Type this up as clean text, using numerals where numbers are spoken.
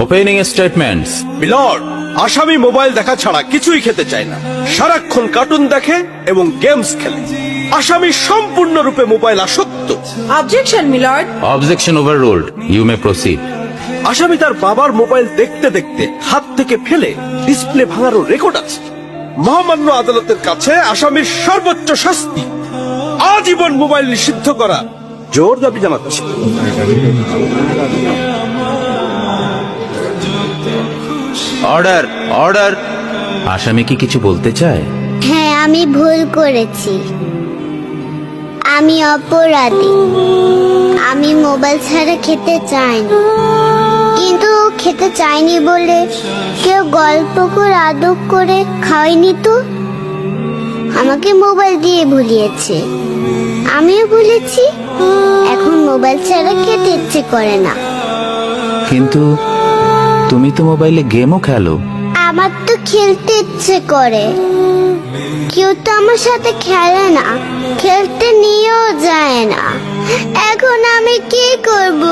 Opening statements. Milord, আসামি mobile দেখা ছাড়া কিছুই খেতে চায় না, সারাক্ষণ কার্টুন দেখে এবং গেমস খেলে। আসামি সম্পূর্ণরূপে মোবাইল আসক্ত। Objection milord. Objection overruled, you may proceed. আসামি তার বাবার মোবাইল দেখতে দেখতে হাত থেকে ফেলে ডিসপ্লে ভাঙারও রেকর্ড আছে। মহামান্য আদালতের কাছে আসামির সর্বোচ্চ শাস্তি আজীবন মোবাইল নিষিদ্ধ করা জোর দাবি জানাচ্ছে। Order, order. আসামি কি কিছু বলতে চায়? হ্যাঁ, আমি ভুল করেছি, আমি অপরাধী। আমি মোবাইল ছাড়া খেতে চাইনি, কিন্তু খেতে চাইনি বলে কেউ গল্প করে আদর করে খাওয়াইনি তো, আমাকে মোবাইল দিয়ে ভুলিয়েছে, আমিও ভুলেছি। এখন মোবাইল ছাড়া খেতে ইচ্ছে করে না। কিন্তু তুমি তো মোবাইলে গেমও খেলো। আমার তো খেলতে ইচ্ছে করে, কেউ তো আমার সাথে খেলে না, খেলতে নিয়েও যায় না। এখন আমি কি করব?